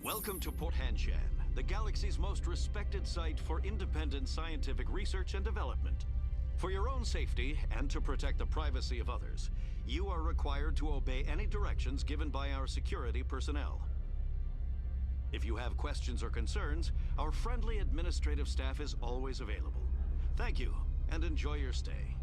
Welcome to Port Hanshan, the galaxy's most respected site for independent scientific research and development. For your own safety and to protect the privacy of others, you are required to obey any directions given by our security personnel. If you have questions or concerns, our friendly administrative staff is always available. Thank you, and enjoy your stay.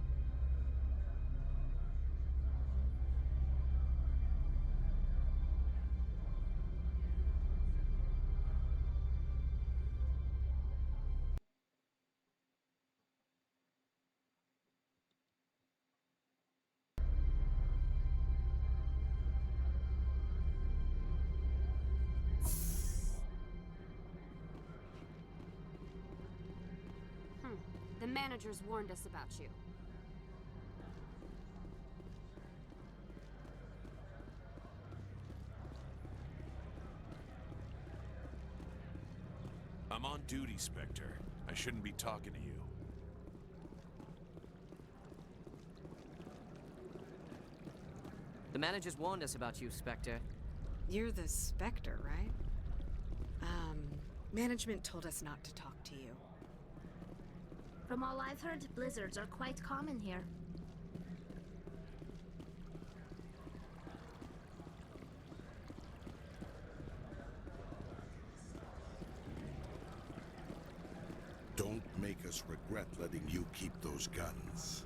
The managers warned us about you. I'm on duty, Spectre. I shouldn't be talking to you. The managers warned us about you, Spectre. You're the Spectre, right? Management told us not to talk to you. From all I've heard, blizzards are quite common here. Don't make us regret letting you keep those guns.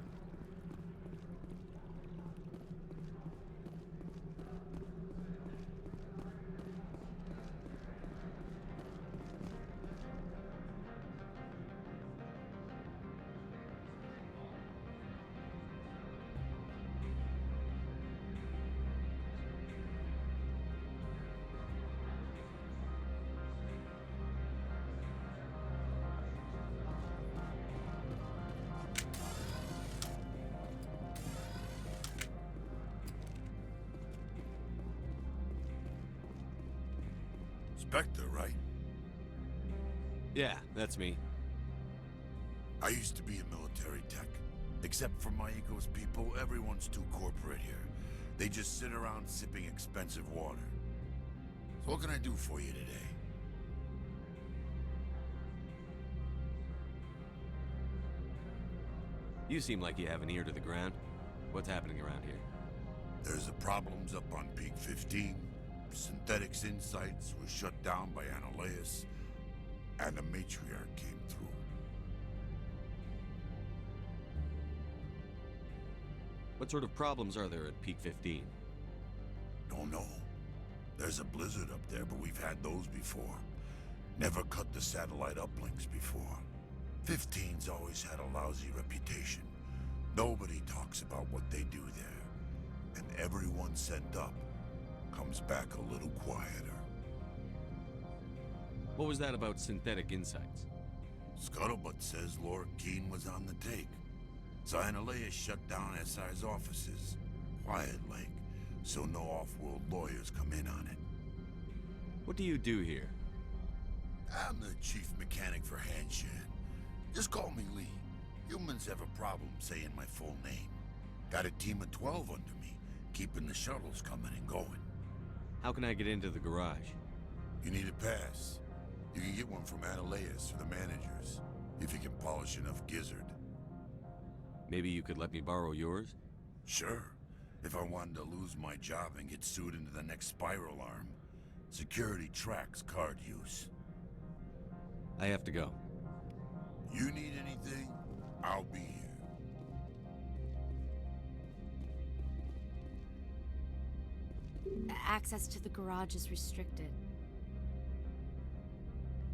Spectre, right? Yeah, that's me. I used to be in military tech. Except for Maiko's people, everyone's too corporate here. They just sit around sipping expensive water. So what can I do for you today? You seem like you have an ear to the ground. What's happening around here? There's the problems up on Peak 15. Synthetics Insights was shut down by Analeus, and the Matriarch came through. What sort of problems are there at Peak 15? Don't know. There's a blizzard up there, but we've had those before. Never cut the satellite uplinks before. 15's always had a lousy reputation. Nobody talks about what they do there. And everyone sent up comes back a little quieter. What was that about Synthetic Insights? Scuttlebutt says Lord Keene was on the take. Analeus shut down SI's offices. Quiet like, so no off-world lawyers come in on it. What do you do here? I'm the chief mechanic for Hanshan. Just call me Lee. Humans have a problem saying my full name. Got a team of 12 under me, keeping the shuttles coming and going. How can I get into the garage? You need a pass. You can get one from Analeus or the managers, if you can polish enough gizzard. Maybe you could let me borrow yours? Sure. If I wanted to lose my job and get sued into the next spiral arm. Security tracks card use. I have to go. You need anything, I'll be here. Access to the garage is restricted.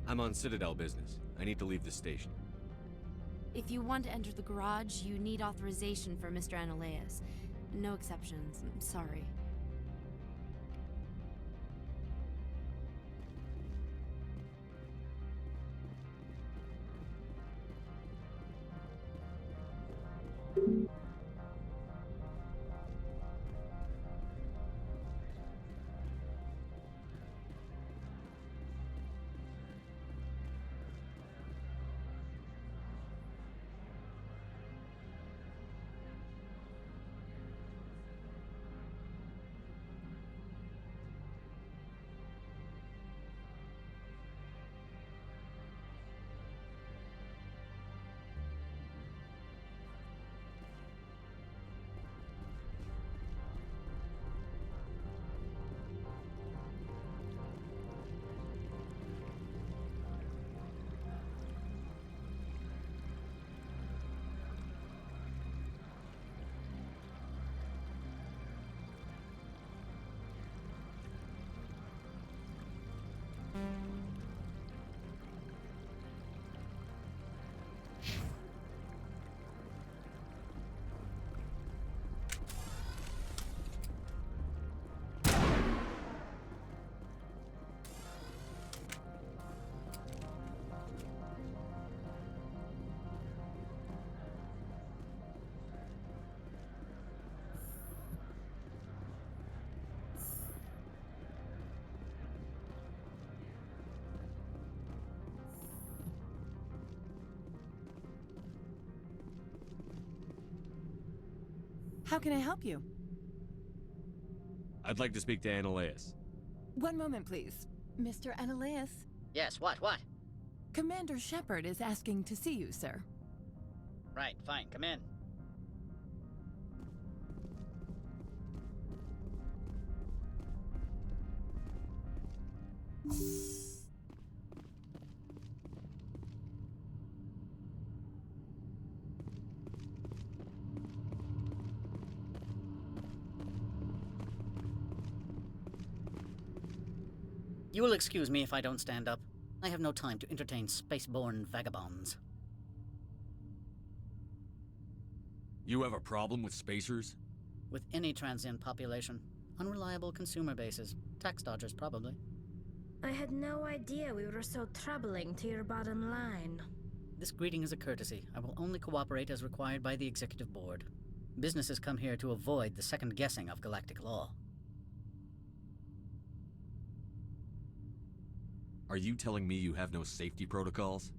I'm on Citadel business. I need to leave the station. If you want to enter the garage, you need authorization for Mr. Analeus. No exceptions. I'm sorry. How can I help you? I'd like to speak to Annaleas. One moment, please. Mr. Annaleas, Yes, what? Commander Shepard is asking to see you, sir. Right, fine, come in. You will excuse me if I don't stand up. I have no time to entertain spaceborne vagabonds. You have a problem with spacers? With any transient population. Unreliable consumer bases. Tax dodgers, probably. I had no idea we were so troubling to your bottom line. This greeting is a courtesy. I will only cooperate as required by the Executive Board. Businesses come here to avoid the second guessing of galactic law. Are you telling me you have no safety protocols?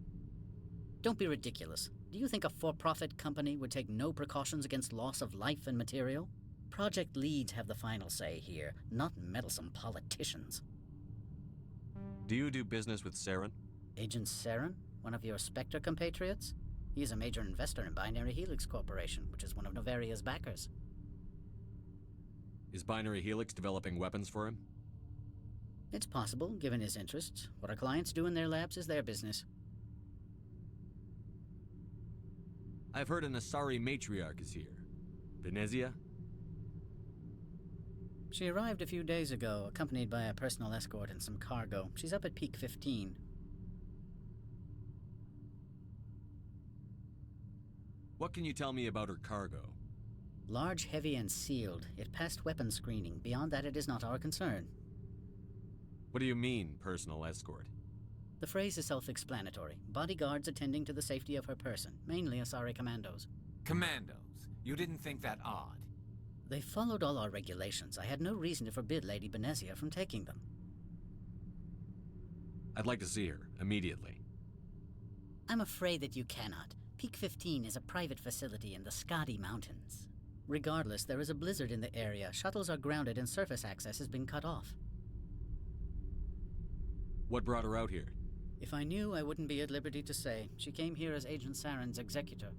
Don't be ridiculous. Do you think a for-profit company would take no precautions against loss of life and material? Project leads have the final say here, not meddlesome politicians. Do you do business with Saren? Agent Saren? One of your Spectre compatriots? He's a major investor in Binary Helix Corporation, which is one of Novaria's backers. Is Binary Helix developing weapons for him? It's possible, given his interests. What our clients do in their labs is their business. I've heard an Asari matriarch is here. Venezia? She arrived a few days ago, accompanied by a personal escort and some cargo. She's up at Peak 15. What can you tell me about her cargo? Large, heavy, and sealed. It passed weapons screening. Beyond that, it is not our concern. What do you mean, personal escort? The phrase is self-explanatory. Bodyguards attending to the safety of her person, mainly Asari commandos. Commandos? You didn't think that odd? They followed all our regulations. I had no reason to forbid Lady Benezia from taking them. I'd like to see her, immediately. I'm afraid that you cannot. Peak 15 is a private facility in the Skadi Mountains. Regardless, there is a blizzard in the area. Shuttles are grounded and surface access has been cut off. What brought her out here? If I knew, I wouldn't be at liberty to say. She came here as Agent Saren's executor.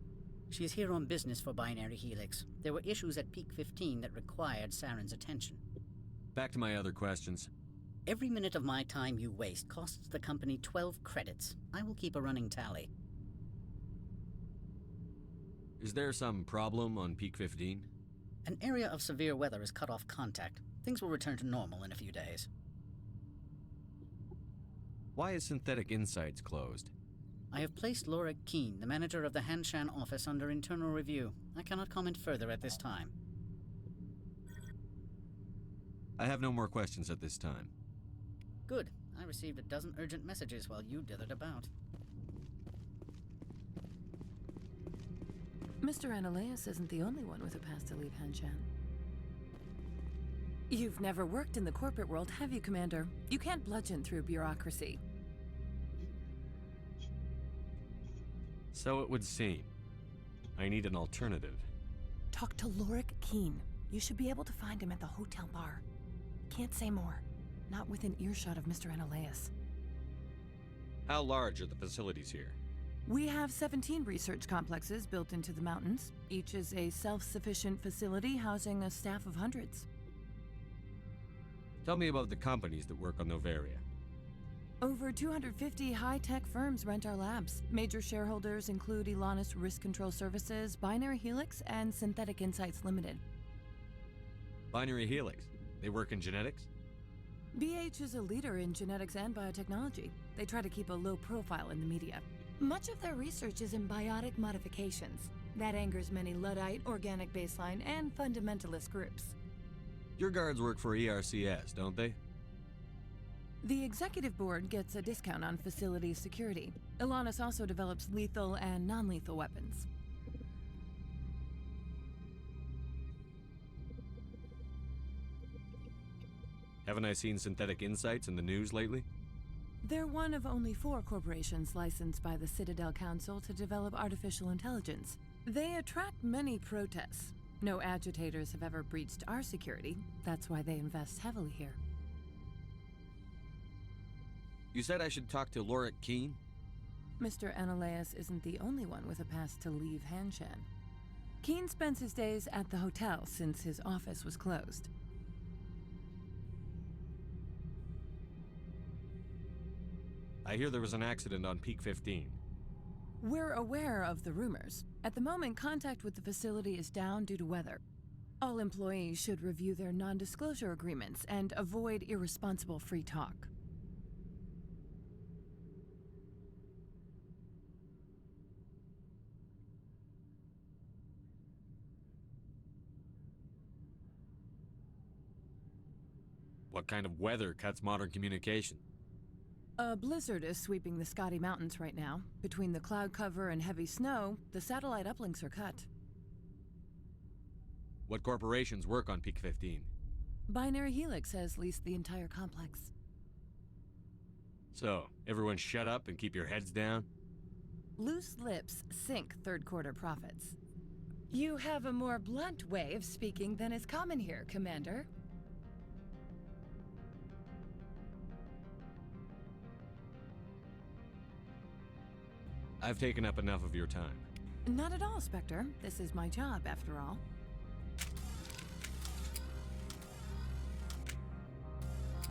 She is here on business for Binary Helix. There were issues at Peak 15 that required Saren's attention. Back to my other questions. Every minute of my time you waste costs the company 12 credits. I will keep a running tally. Is there some problem on Peak 15? An area of severe weather has cut off contact. Things will return to normal in a few days. Why is Synthetic Insights closed? I have placed Laura Keene, the manager of the Hanshan office, under internal review. I cannot comment further at this time. I have no more questions at this time. Good. I received a dozen urgent messages while you dithered about. Mr. Annaleas isn't the only one with a pass to leave Hanshan. You've never worked in the corporate world, have you, Commander? You can't bludgeon through bureaucracy. So it would seem. I need an alternative. Talk to Lorik Keene. You should be able to find him at the hotel bar. Can't say more. Not within earshot of Mr. Annaleas. How large are the facilities here? We have 17 research complexes built into the mountains. Each is a self-sufficient facility housing a staff of hundreds. Tell me about the companies that work on Novaria. Over 250 high-tech firms rent our labs. Major shareholders include Elanus Risk Control Services, Binary Helix, and Synthetic Insights Limited. Binary Helix. They work in genetics? BH is a leader in genetics and biotechnology. They try to keep a low profile in the media. Much of their research is in biotic modifications. That angers many Luddite, organic baseline, and fundamentalist groups. Your guards work for ERCS, don't they? The executive board gets a discount on facility security. Elanus also develops lethal and non-lethal weapons. Haven't I seen Synthetic Insights in the news lately? They're one of only 4 corporations licensed by the Citadel Council to develop artificial intelligence. They attract many protests. No agitators have ever breached our security. That's why they invest heavily here. You said I should talk to Lorik Keene? Mr. Analeas isn't the only one with a pass to leave Hanshan. Keene spends his days at the hotel since his office was closed. I hear there was an accident on Peak 15. We're aware of the rumors. At the moment, contact with the facility is down due to weather. All employees should review their non-disclosure agreements and avoid irresponsible free talk. What kind of weather cuts modern communication? A blizzard is sweeping the Scotty Mountains right now. Between the cloud cover and heavy snow, the satellite uplinks are cut. What corporations work on Peak 15? Binary Helix has leased the entire complex. So, everyone shut up and keep your heads down? Loose lips sink third quarter profits. You have a more blunt way of speaking than is common here, Commander. I've taken up enough of your time. Not at all, Spectre. This is my job, after all.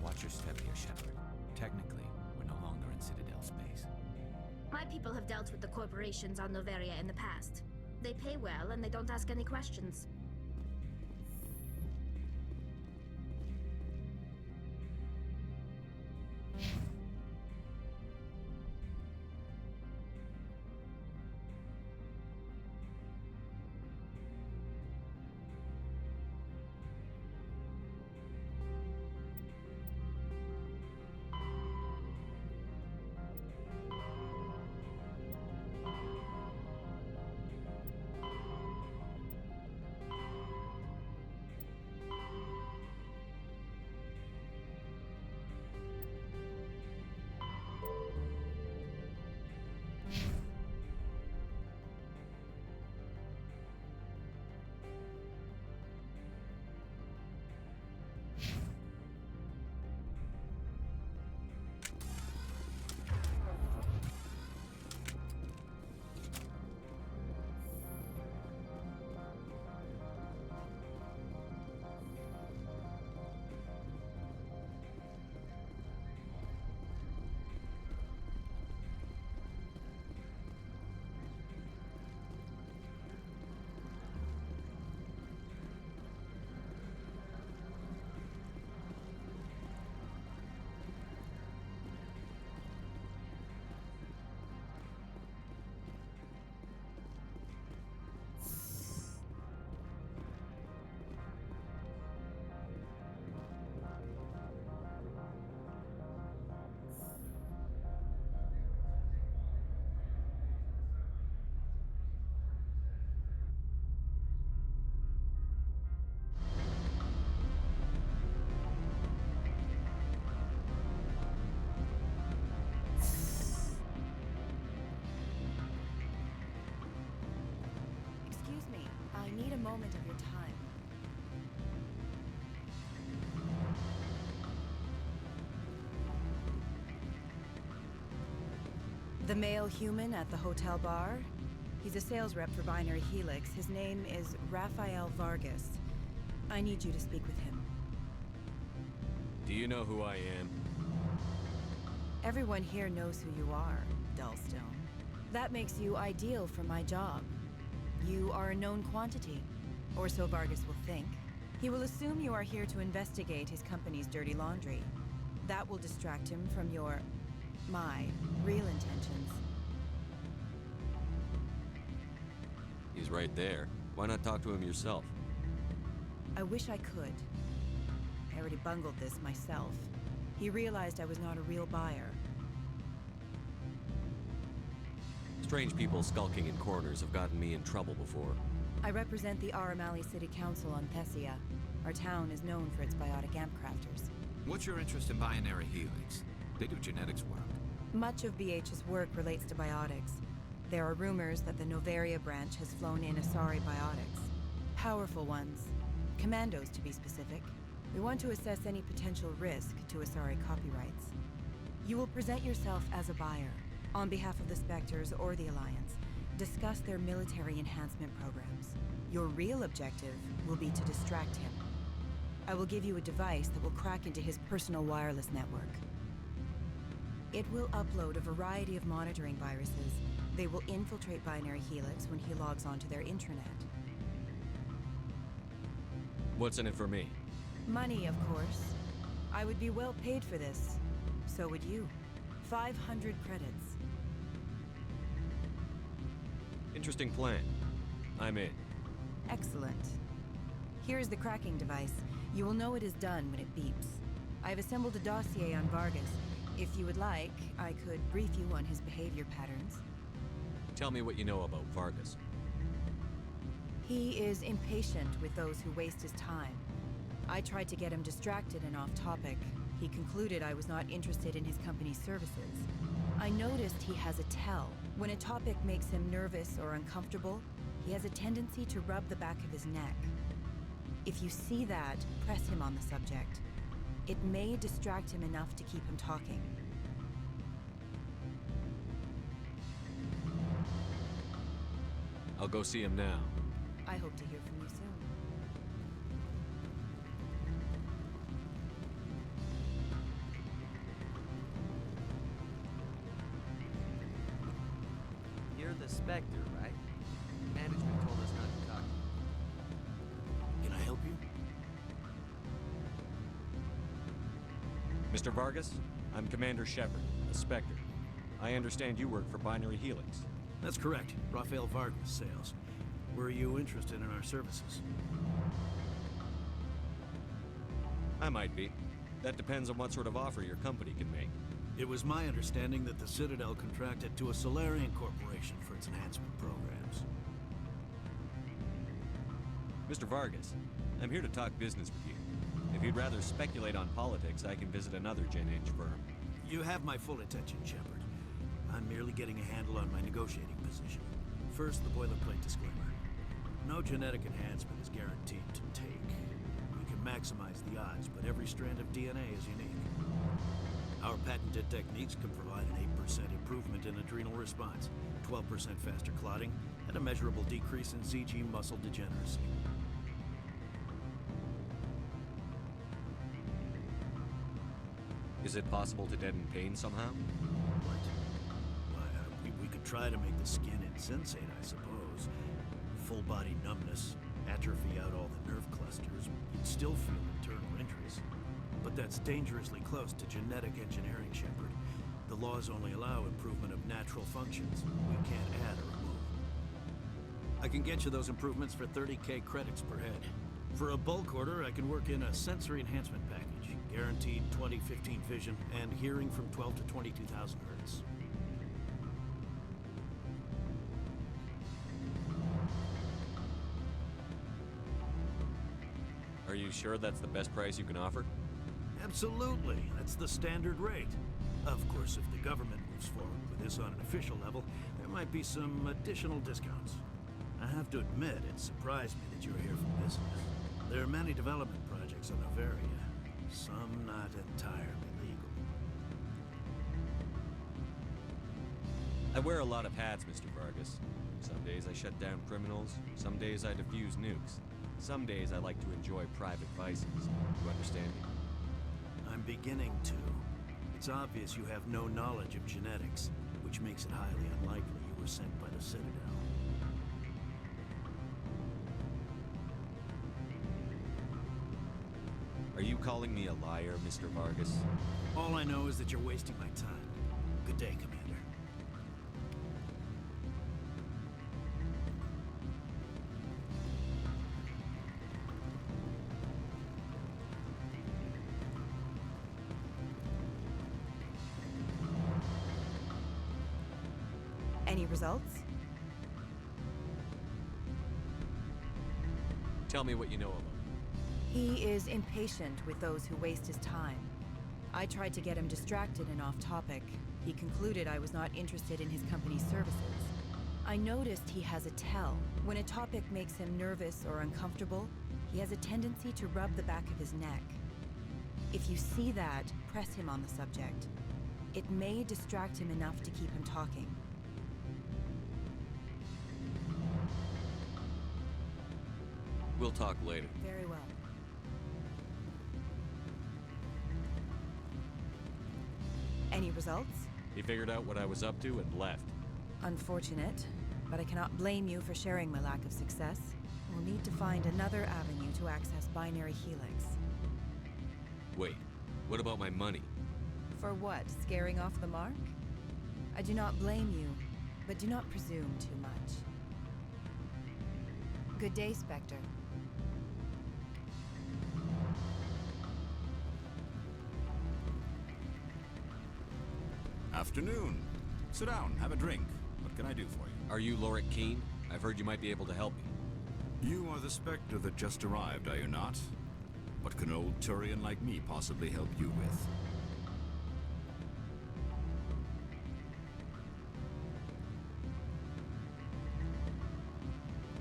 Watch your step here, Shepard. Technically, we're no longer in Citadel space. My people have dealt with the corporations on Noveria in the past. They pay well and they don't ask any questions. Moment of your time. The male human at the hotel bar? He's a sales rep for Binary Helix. His name is Rafael Vargas. I need you to speak with him. Do you know who I am? Everyone here knows who you are, Dullstone. That makes you ideal for my job. You are a known quantity, or so Vargas will think. He will assume you are here to investigate his company's dirty laundry. That will distract him from my real intentions. He's right there. Why not talk to him yourself? I wish I could. I already bungled this myself. He realized I was not a real buyer. Strange people skulking in corners have gotten me in trouble before. I represent the Aramali City Council on Thessia. Our town is known for its biotic amp crafters. What's your interest in Binary Helix? They do genetics work. Much of BH's work relates to biotics. There are rumors that the Noveria branch has flown in Asari biotics. Powerful ones. Commandos, to be specific. We want to assess any potential risk to Asari copyrights. You will present yourself as a buyer, on behalf of the Spectres or the Alliance. Discuss their military enhancement programs. Your real objective will be to distract him. I will give you a device that will crack into his personal wireless network. It will upload a variety of monitoring viruses. They will infiltrate Binary Helix when he logs onto their intranet. What's in it for me? Money, of course. I would be well paid for this. So would you. 500 credits. Interesting plan. I'm in. Excellent. Here's the cracking device. You will know it is done when it beeps. I've assembled a dossier on Vargas. If you would like, I could brief you on his behavior patterns. Tell me what you know about Vargas. He is impatient with those who waste his time. I tried to get him distracted and off topic. He concluded I was not interested in his company's services. I noticed he has a tell. When a topic makes him nervous or uncomfortable, he has a tendency to rub the back of his neck. If you see that, press him on the subject. It may distract him enough to keep him talking. I'll go see him now. I hope to hear from you soon. You're the Spectre, right? Management told us not to talk. Can I help you? Mr. Vargas, I'm Commander Shepard, a Spectre. I understand you work for Binary Helix. That's correct. Rafael Vargas, sales. Were you interested in our services? I might be. That depends on what sort of offer your company can make. It was my understanding that the Citadel contracted to a Solarian corporation for its enhancement programs. Mr. Vargas, I'm here to talk business with you. If you'd rather speculate on politics, I can visit another Gen Eng firm. You have my full attention, Shepard. I'm merely getting a handle on my negotiating position. First, the boilerplate disclaimer. No genetic enhancement is guaranteed to take. We can maximize the odds, but every strand of DNA is unique. Our patented techniques can provide an 8% improvement in adrenal response, 12% faster clotting, and a measurable decrease in CG muscle degeneracy. Is it possible to deaden pain somehow? What? Why, we could try to make the skin insensate, I suppose. Full body numbness, atrophy out all the nerve clusters, you'd still feel internal injuries. But that's dangerously close to genetic engineering, Shepard. The laws only allow improvement of natural functions. We can't add or remove. I can get you those improvements for 30K credits per head. For a bulk order, I can work in a sensory enhancement package. Guaranteed 20/15 vision and hearing from 12 to 22,000 hertz. Are you sure that's the best price you can offer? Absolutely. That's the standard rate. Of course, if the government moves forward with this on an official level, there might be some additional discounts. I have to admit, it surprised me that you're here for business. There are many development projects on Noveria, some not entirely legal. I wear a lot of hats, Mr. Vargas. Some days I shut down criminals, some days I defuse nukes. Some days I like to enjoy private vices. You understand me? I'm beginning to. It's obvious you have no knowledge of genetics, which makes it highly unlikely you were sent by the Citadel. Are you calling me a liar, Mr. Vargas? All I know is that you're wasting my time. Good day, Commander. Any results? Tell me what you know of him. He is impatient with those who waste his time. I tried to get him distracted and off topic. He concluded I was not interested in his company's services. I noticed he has a tell. When a topic makes him nervous or uncomfortable, he has a tendency to rub the back of his neck. If you see that, press him on the subject. It may distract him enough to keep him talking. We'll talk later. Very well. Any results? He figured out what I was up to and left. Unfortunate, but I cannot blame you for sharing my lack of success. We'll need to find another avenue to access Binary Helix. Wait, what about my money? For what? Scaring off the mark? I do not blame you, but do not presume too much. Good day, Spectre. Afternoon. Sit down, have a drink. What can I do for you? Are you Lorik Keene? I've heard you might be able to help me. You are the Spectre that just arrived, are you not? What can an old Turian like me possibly help you with?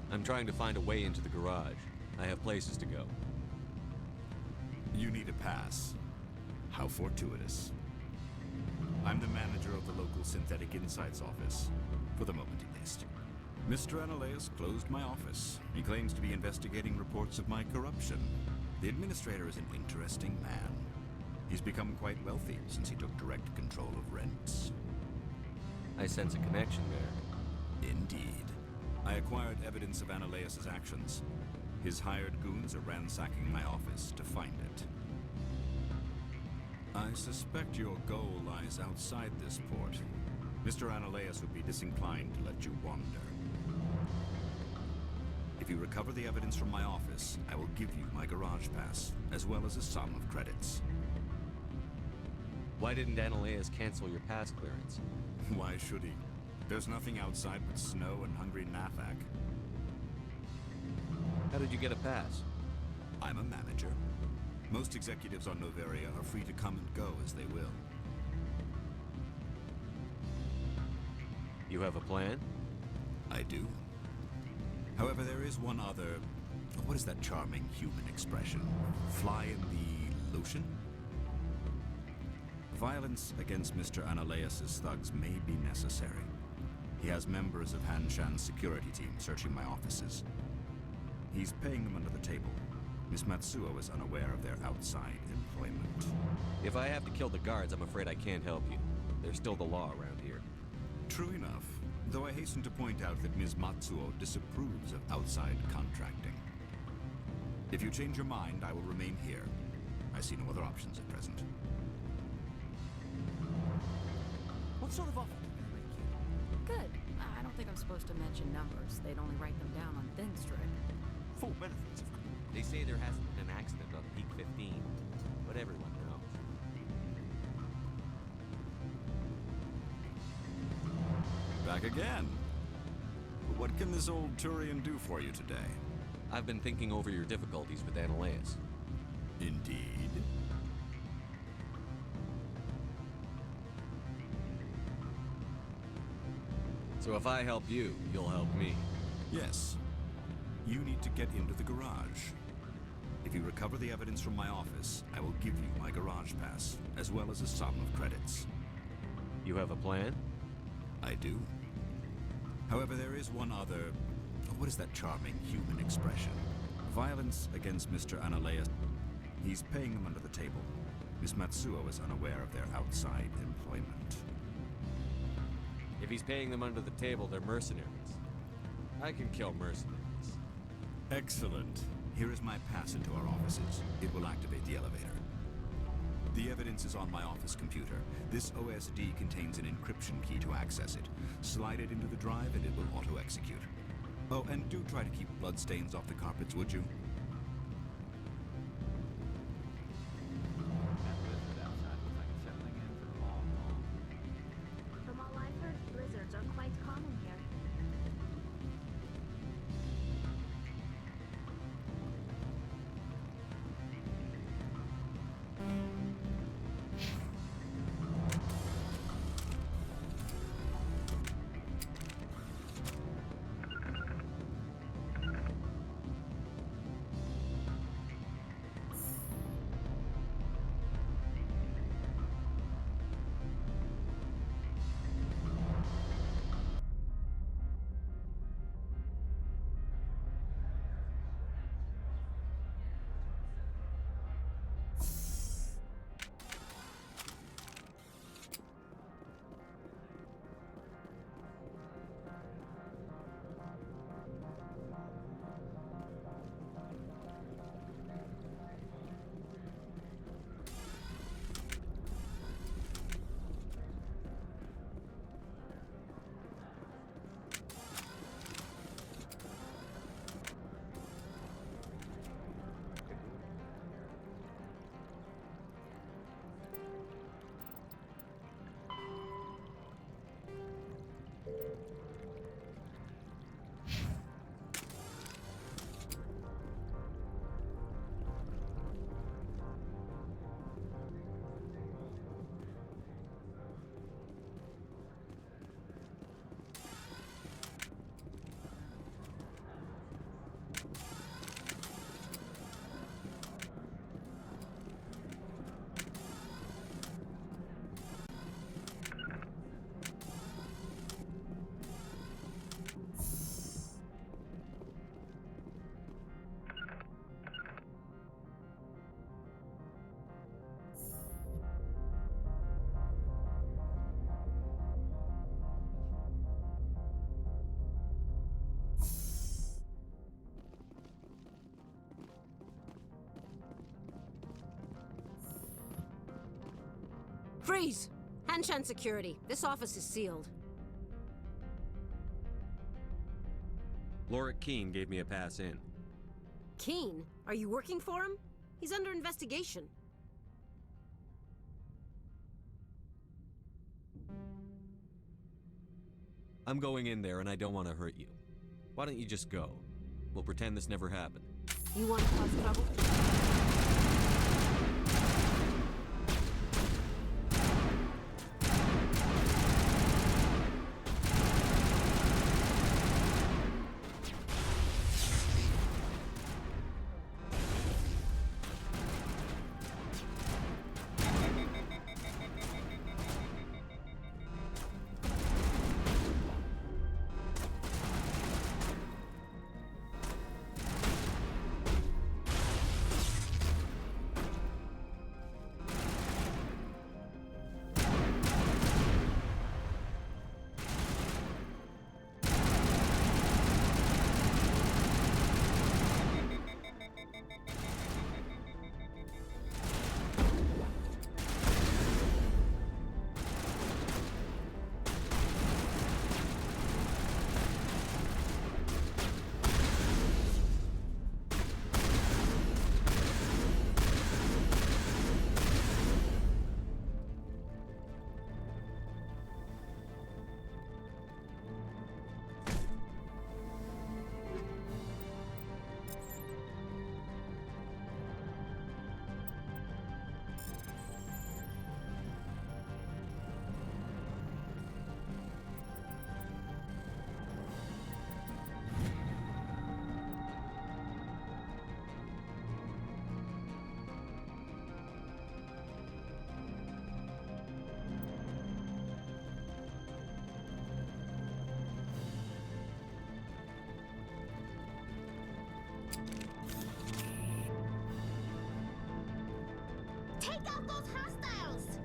I'm trying to find a way into the garage. I have places to go. You need a pass. How fortuitous. I'm the manager of the local Synthetic Insights office. For the moment, at least. Mr. Analeas closed my office. He claims to be investigating reports of my corruption. The administrator is an interesting man. He's become quite wealthy since he took direct control of rents. I sense a connection there. Indeed. I acquired evidence of Analeas' actions. His hired goons are ransacking my office to find it. I suspect your goal lies outside this port. Mr. Analeas would be disinclined to let you wander. If you recover the evidence from my office, I will give you my garage pass, as well as a sum of credits. Why didn't Analeas cancel your pass clearance? Why should he? There's nothing outside but snow and hungry Nathak. How did you get a pass? I'm a manager. Most executives on Noveria are free to come and go as they will. You have a plan? I do. However, there is one other... What is that charming human expression? Fly in the lotion? Violence against Mr. Analeas' thugs may be necessary. He has members of Hanshan's security team searching my offices. He's paying them under the table. Miss Matsuo is unaware of their outside employment. If I have to kill the guards, I'm afraid I can't help you. There's still the law around here. True enough, though I hasten to point out that Ms. Matsuo disapproves of outside contracting. If you change your mind, I will remain here. I see no other options at present. What sort of offer did they make you? Good. I don't think I'm supposed to mention numbers. They'd only write them down on thin strip. Full benefits, of course. They say there hasn't been an accident on Peak 15, but everyone knows. Back again. But what can this old Turian do for you today? I've been thinking over your difficulties with Analeas. Indeed. So if I help you, you'll help me. Yes. You need to get into the garage. If you recover the evidence from my office, I will give you my garage pass, as well as a sum of credits. You have a plan? I do. However, there is one other... What is that charming human expression? Violence against Mr. Analeas. He's paying them under the table. Miss Matsuo is unaware of their outside employment. If he's paying them under the table, they're mercenaries. I can kill mercenaries. Excellent. Here is my pass into our offices. It will activate the elevator. The evidence is on my office computer. This OSD contains an encryption key to access it. Slide it into the drive and it will auto-execute. Oh, and do try to keep bloodstains off the carpets, would you? From all I've heard, blizzards are quite common here. Freeze! Hanshan Security. This office is sealed. Lorik Keene gave me a pass in. Keene? Are you working for him? He's under investigation. I'm going in there and I don't want to hurt you. Why don't you just go? We'll pretend this never happened. You want to cause trouble? Take out those hostiles!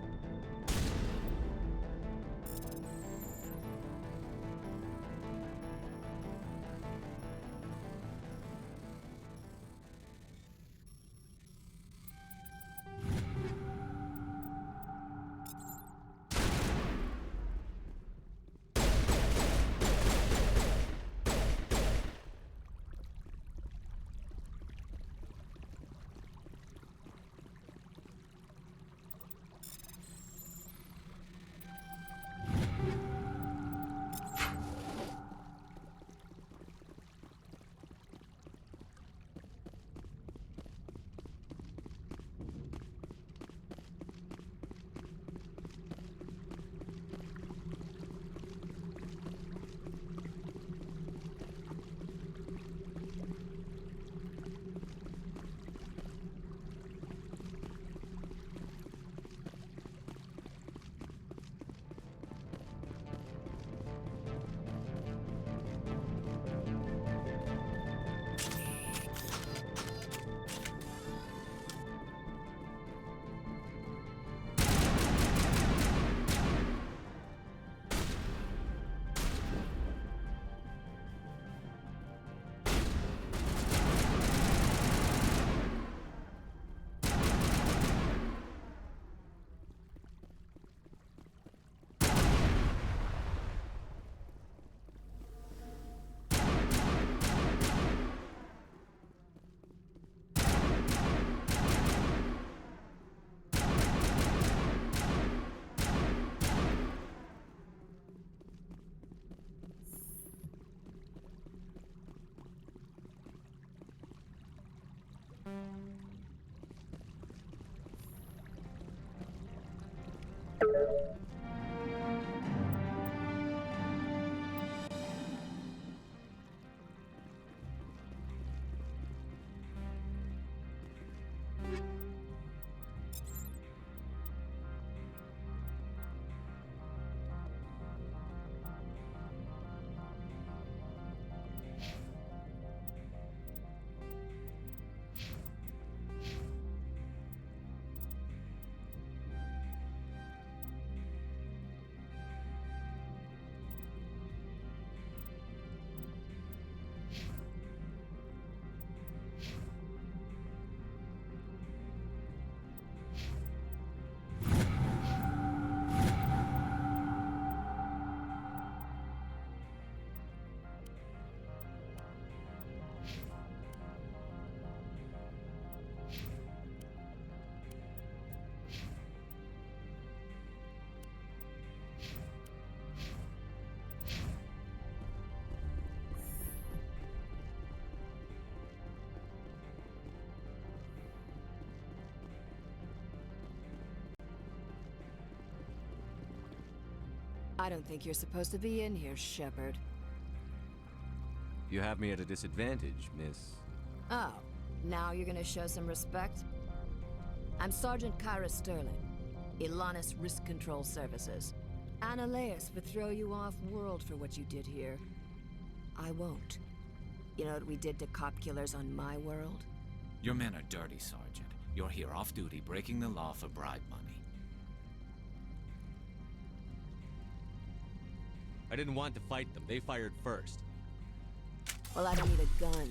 I don't think you're supposed to be in here, Shepard. You have me at a disadvantage, Miss... Oh, now you're gonna show some respect? I'm Sergeant Kyra Sterling, Ilanis Risk Control Services. Analeas would throw you off-world for what you did here. I won't. You know what we did to cop killers on my world? Your men are dirty, Sergeant. You're here off-duty, breaking the law for bribe money. I didn't want to fight them. They fired first. Well, I don't need a gun.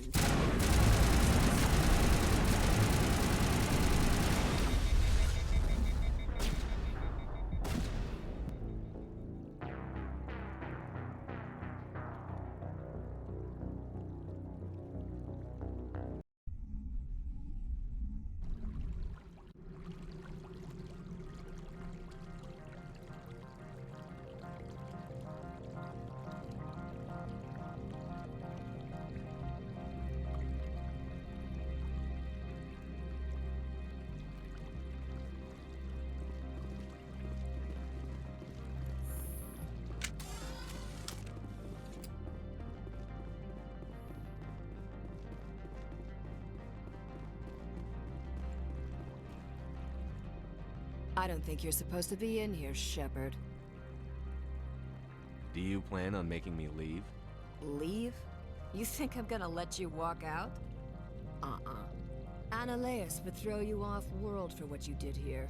I don't think you're supposed to be in here, Shepard. Do you plan on making me leave? Leave? You think I'm gonna let you walk out? Analeas would throw you off-world for what you did here.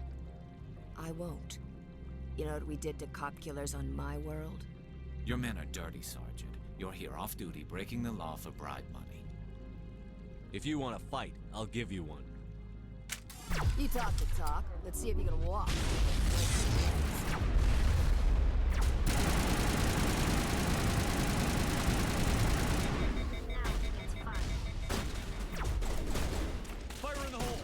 I won't. You know what we did to cop killers on my world? Your men are dirty, Sergeant. You're here off-duty, breaking the law for bribe money. If you want to fight, I'll give you one. You talk the talk. Let's see if you can walk. Fire in the hole!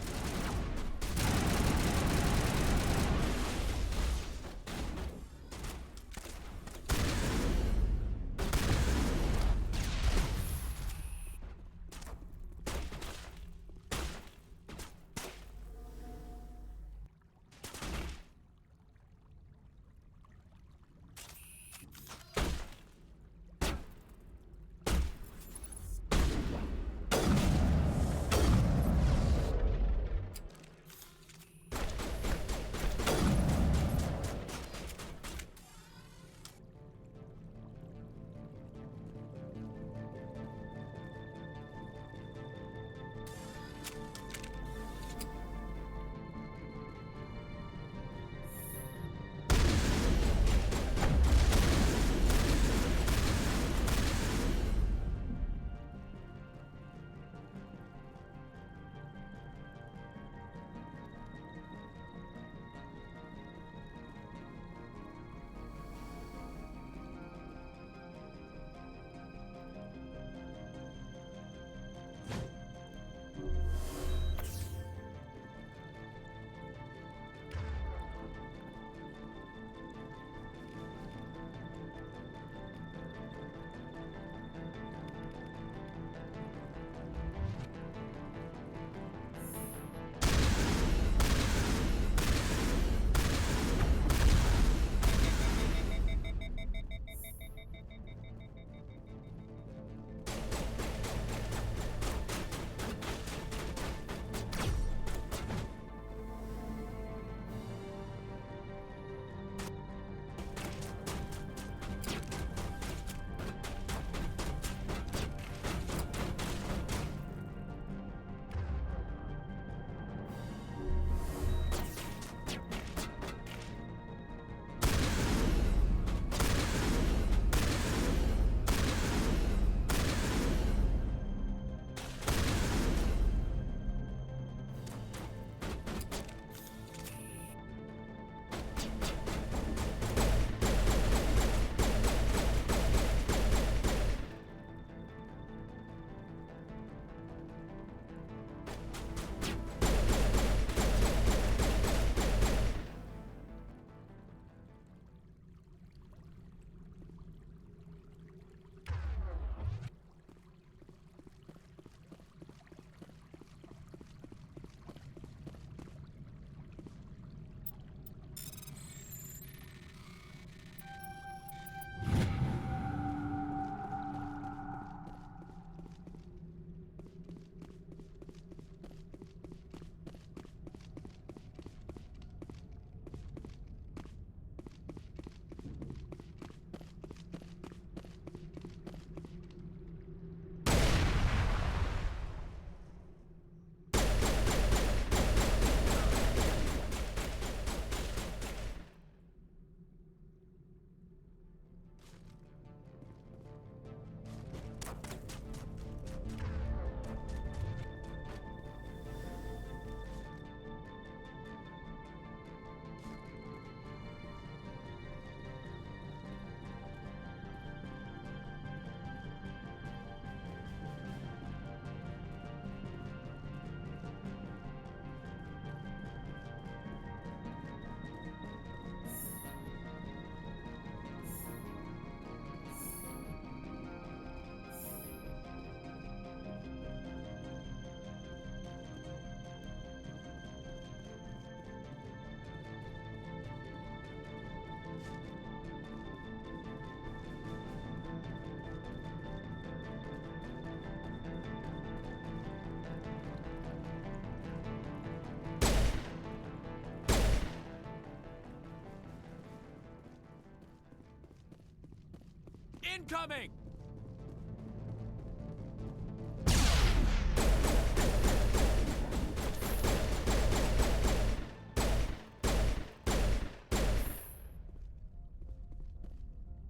incoming!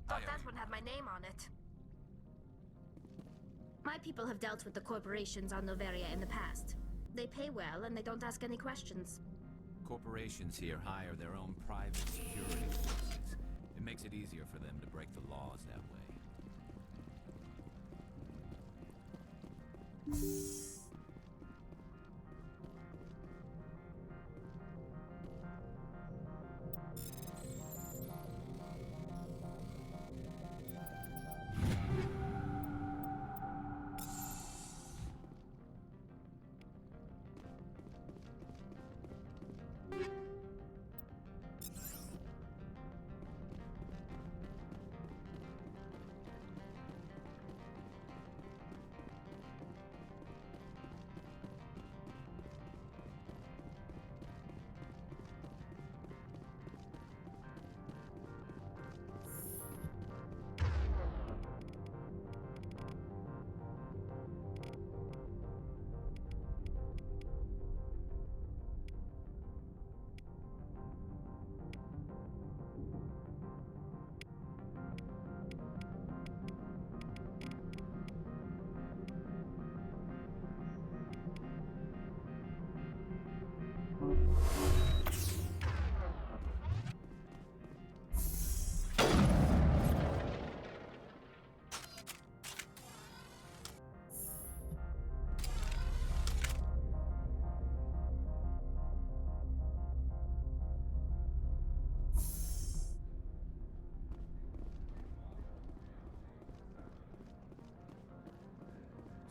Thought that one had my name on it. My people have dealt with the corporations on Noveria in the past. They pay well and they don't ask any questions. Corporations here hire their own private security forces. It makes it easier for them to break the laws that way.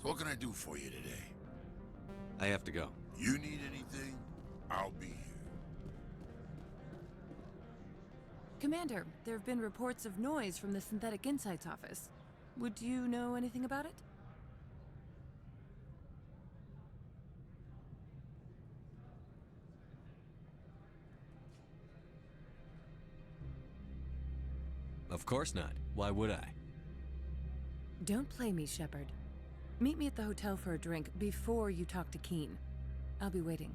So what can I do for you today? I have to go. You need anything? I'll be here. Commander, there have been reports of noise from the Synthetic Insights office. Would you know anything about it? Of course not. Why would I? Don't play me, Shepard. Meet me at the hotel for a drink before you talk to Keen. I'll be waiting.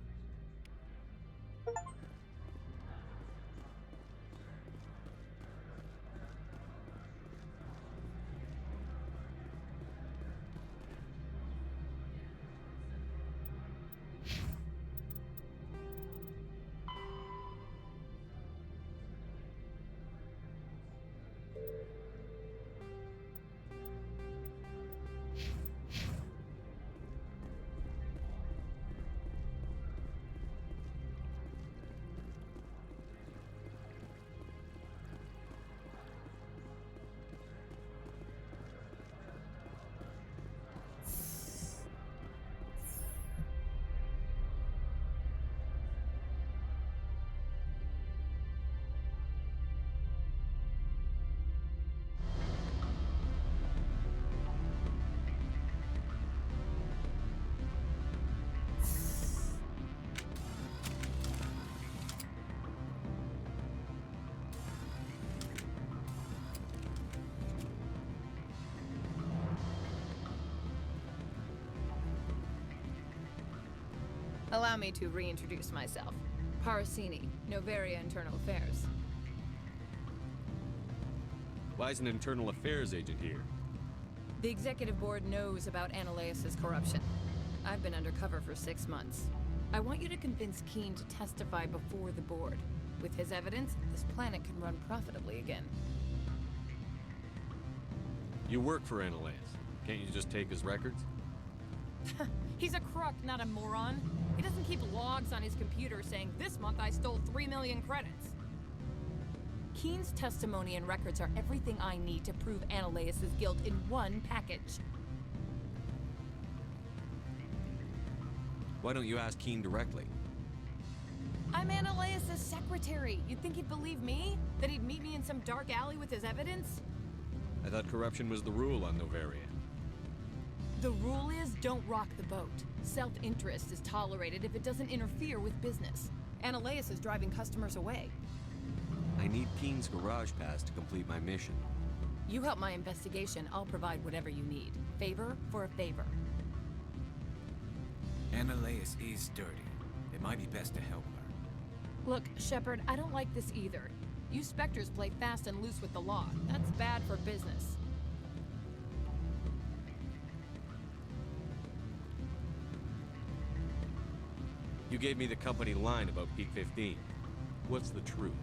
Allow me to reintroduce myself. Parasini, Noveria Internal Affairs. Why is an internal affairs agent here? The executive board knows about Ananias' corruption. I've been undercover for 6 months. I want you to convince Keen to testify before the board. With his evidence, this planet can run profitably again. You work for Ananias. Can't you just take his records? He's a crook, not a moron. He doesn't keep logs on his computer saying, "This month I stole 3 million credits." Keen's testimony and records are everything I need to prove Ananias' guilt in one package. Why don't you ask Keen directly? I'm Ananias' secretary. You'd think he'd believe me? That he'd meet me in some dark alley with his evidence? I thought corruption was the rule on Noveria. The rule is, don't rock the boat. Self-interest is tolerated if it doesn't interfere with business. Ananias is driving customers away. I need Keen's garage pass to complete my mission. You help my investigation, I'll provide whatever you need. Favor for a favor. Annaleas is dirty. It might be best to help her. Look, Shepard, I don't like this either. You Spectres play fast and loose with the law. That's bad for business. You gave me the company line about Peak 15. What's the truth?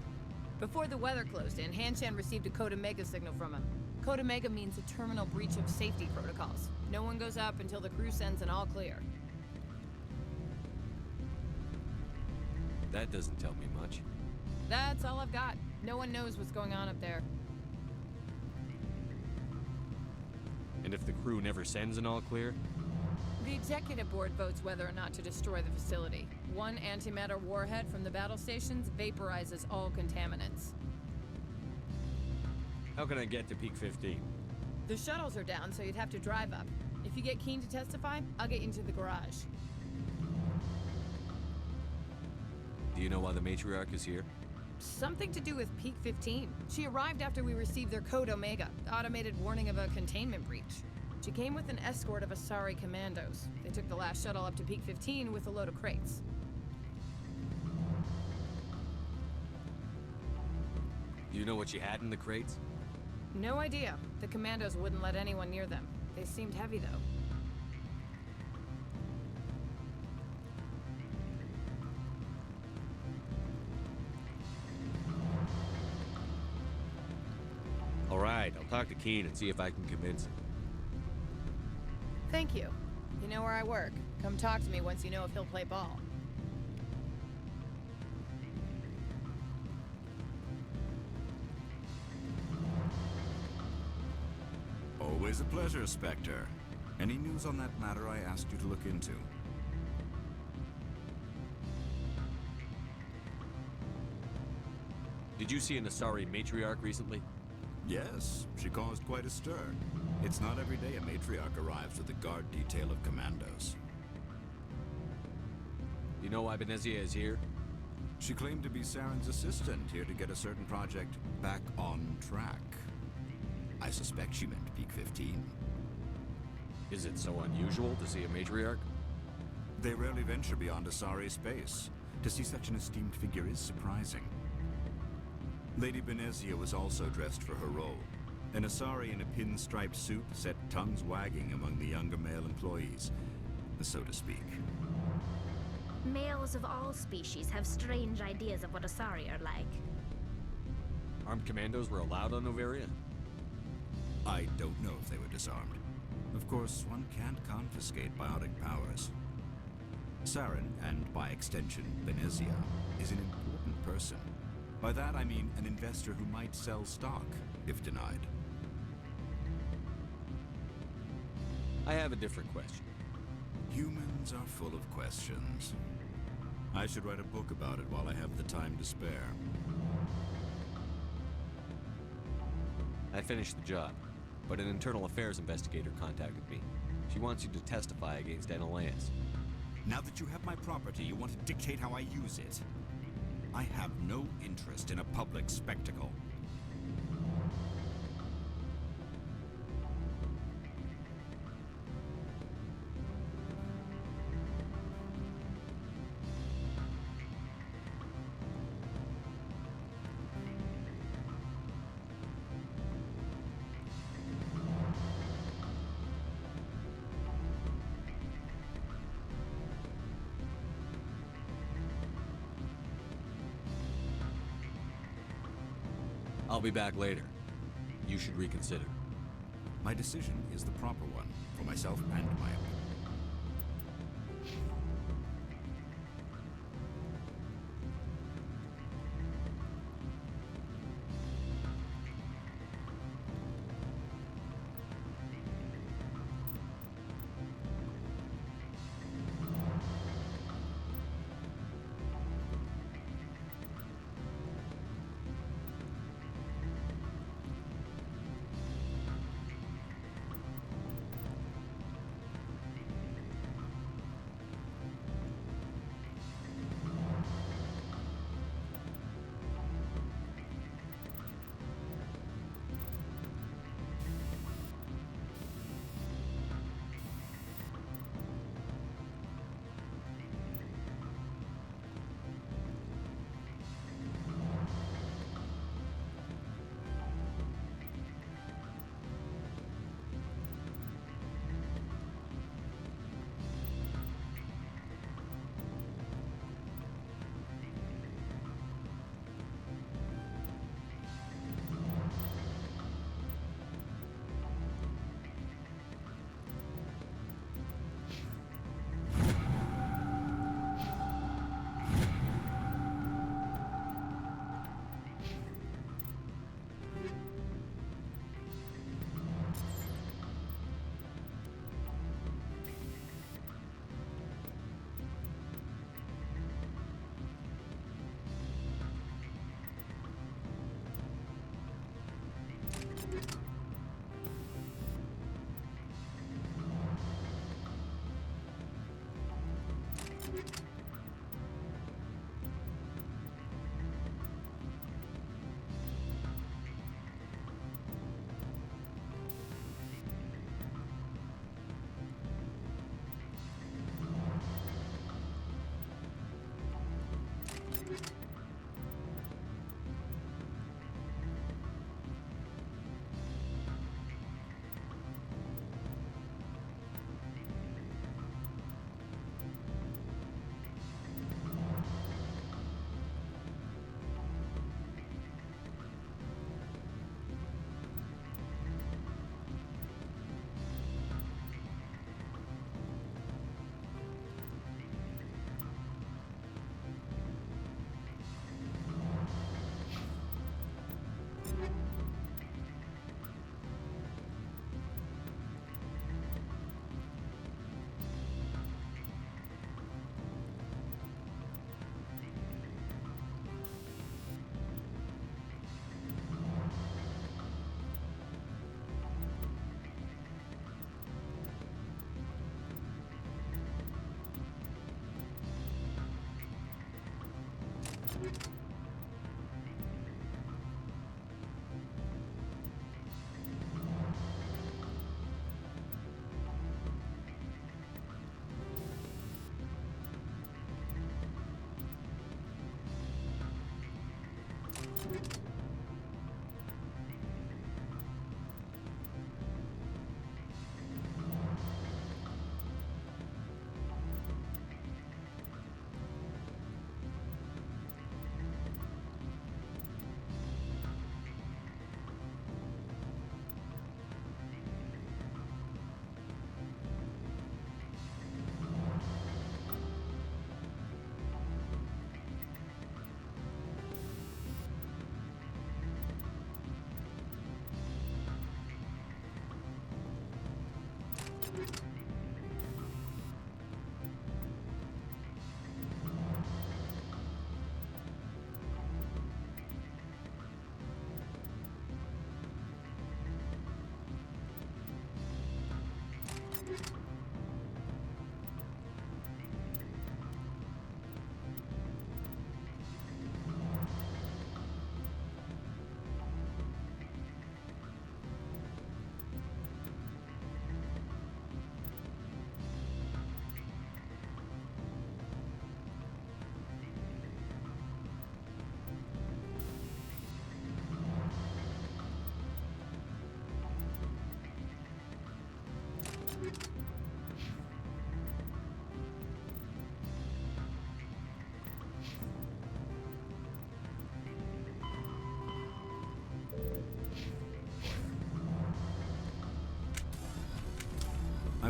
Before the weather closed in, Hanshan received a Code Omega signal from him. Code Omega means a terminal breach of safety protocols. No one goes up until the crew sends an all clear. That doesn't tell me much. That's all I've got. No one knows what's going on up there. And if the crew never sends an all clear? The executive board votes whether or not to destroy the facility. One antimatter warhead from the battle stations vaporizes all contaminants. How can I get to Peak 15? The shuttles are down, so you'd have to drive up. If you get Keen to testify, I'll get you into the garage. Do you know why the matriarch is here? Something to do with Peak 15. She arrived after we received their Code Omega, the automated warning of a containment breach. She came with an escort of Asari commandos. They took the last shuttle up to Peak 15 with a load of crates. Do you know what she had in the crates? No idea. The commandos wouldn't let anyone near them. They seemed heavy, though. All right, I'll talk to Keen and see if I can convince him. Thank you. You know where I work. Come talk to me once you know if he'll play ball. Always a pleasure, Spectre. Any news on that matter I asked you to look into? Did you see an Asari matriarch recently? Yes, she caused quite a stir. It's not every day a matriarch arrives with a guard detail of commandos. You know why Benezia is here? She claimed to be Saren's assistant, here to get a certain project back on track. I suspect she meant Peak 15. Is it so unusual to see a matriarch? They rarely venture beyond Asari space. To see such an esteemed figure is surprising. Lady Benezia was also dressed for her role. An Asari in a pinstriped suit set tongues wagging among the younger male employees, so to speak. Males of all species have strange ideas of what Asari are like. Armed commandos were allowed on Noveria? I don't know if they were disarmed. Of course, one can't confiscate biotic powers. Saren, and by extension, Benezia, is an important person. By that I mean an investor who might sell stock, if denied. I have a different question. Humans are full of questions. I should write a book about it while I have the time to spare. I finished the job, but an internal affairs investigator contacted me. She wants you to testify against Annaleas. Now that you have my property, you want to dictate how I use it. I have no interest in a public spectacle. I'll be back later. You should reconsider. My decision is the proper one, for myself and my own.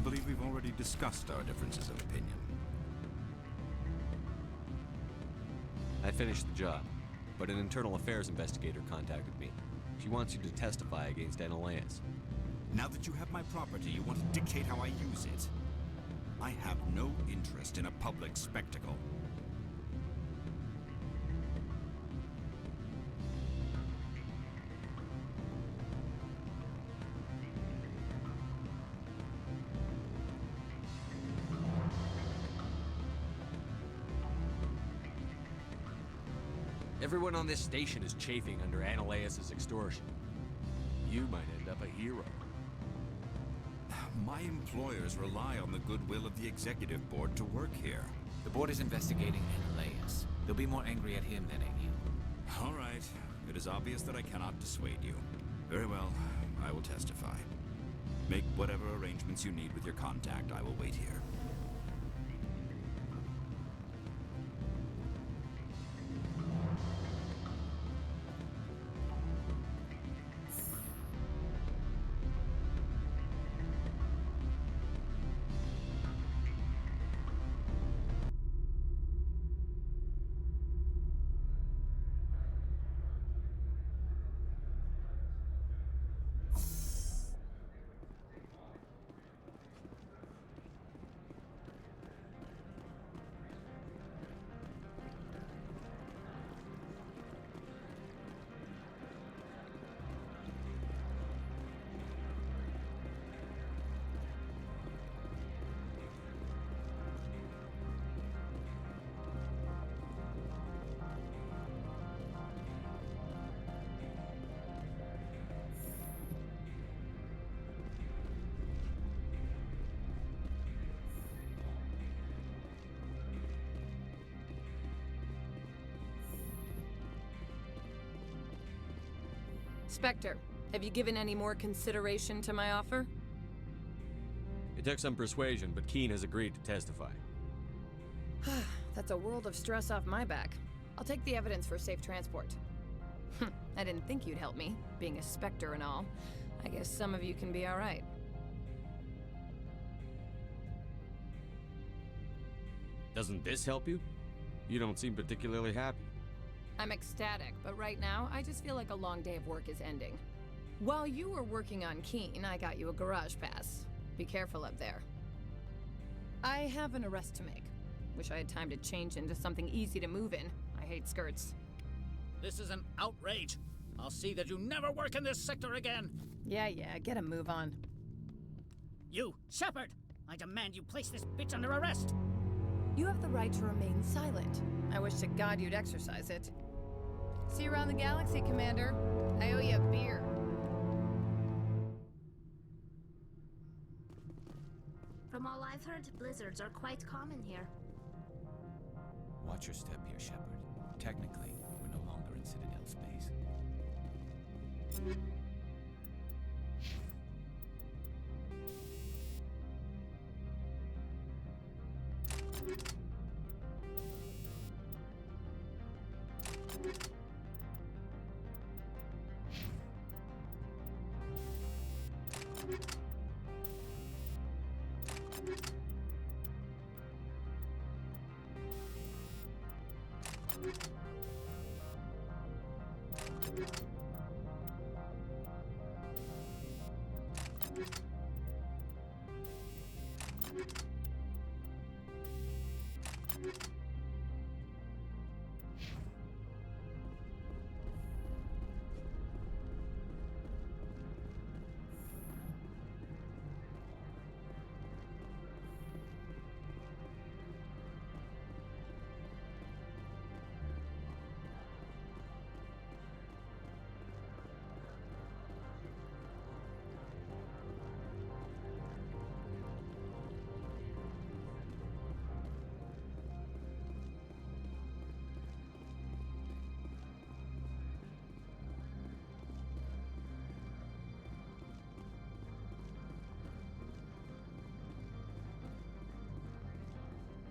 believe we've already discussed our differences of opinion. I finished the job, but an internal affairs investigator contacted me. She wants you to testify against Anolaus. Now that you have my property, you want to dictate how I use it. I have no interest in a public spectacle. Everyone on this station is chafing under Anolaus' extortion. You might end up a hero. My employers rely on the goodwill of the executive board to work here. The board is investigating Anolaus. They'll be more angry at him than at you. All right. It is obvious that I cannot dissuade you. Very well. I will testify. Make whatever arrangements you need with your contact. I will wait here. Spectre, have you given any more consideration to my offer? It took some persuasion, but Keen has agreed to testify. That's a world of stress off my back. I'll take the evidence for safe transport. I didn't think you'd help me, being a Spectre and all. I guess some of you can be alright. Doesn't this help you? You don't seem particularly happy. I'm ecstatic, but right now, I just feel like a long day of work is ending. While you were working on Keen, I got you a garage pass. Be careful up there. I have an arrest to make. Wish I had time to change into something easy to move in. I hate skirts. This is an outrage. I'll see that you never work in this sector again. Yeah, get a move on. You, Shepard! I demand you place this bitch under arrest! You have the right to remain silent. I wish to God you'd exercise it. See you around the galaxy, Commander. I owe you a beer. From all I've heard, blizzards are quite common here. Watch your step here, Shepard. Technically, we're no longer in Citadel space.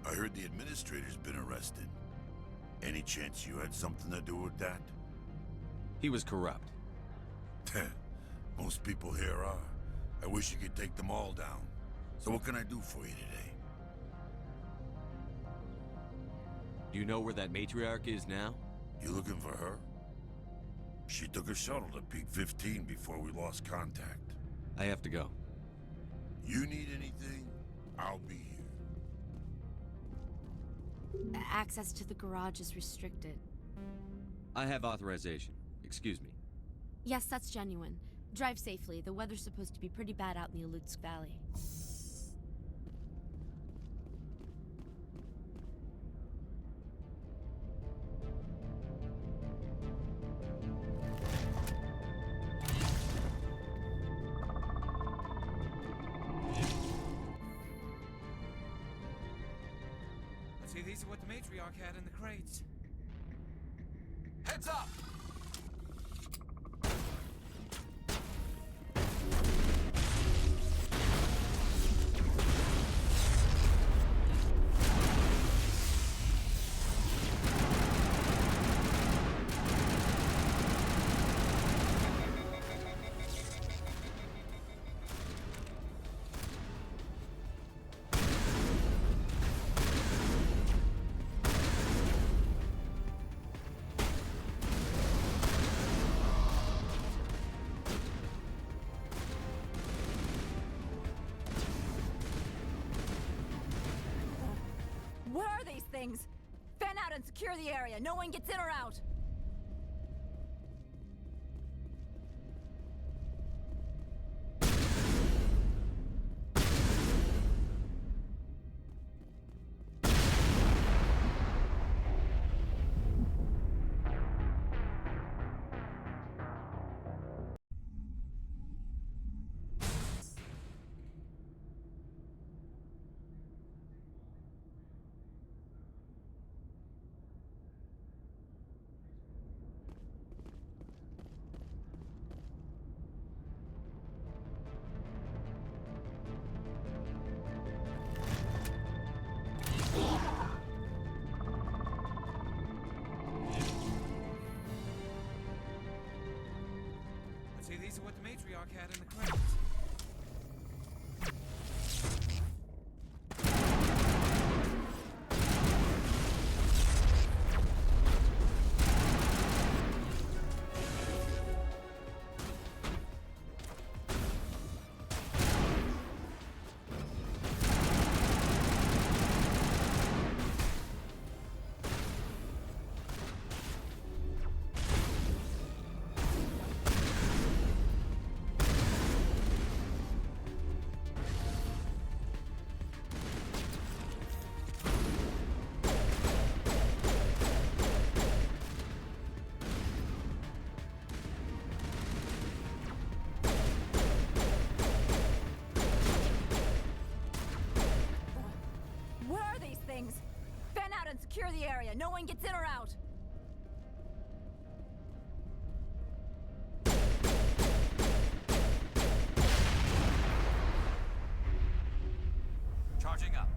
I heard the administrator's been arrested. Any chance you had something to do with that? He was corrupt. Most people here are. I wish you could take them all down. So what can I do for you today? Do you know where that matriarch is now? You looking for her? She took a shuttle to Peak 15 before we lost contact. I have to go. You need anything? I'll be here. Access to the garage is restricted. I have authorization. Excuse me. Yes, that's genuine. Drive safely. The weather's supposed to be pretty bad out in the Alutsk Valley. See, these are what the matriarch had in the crates. Heads up! What are these things? Fan out and secure the area. No one gets in or out. See, these are what the matriarch had in the crates. What are these things? Fan out and secure the area. No one gets in or out. Charging up.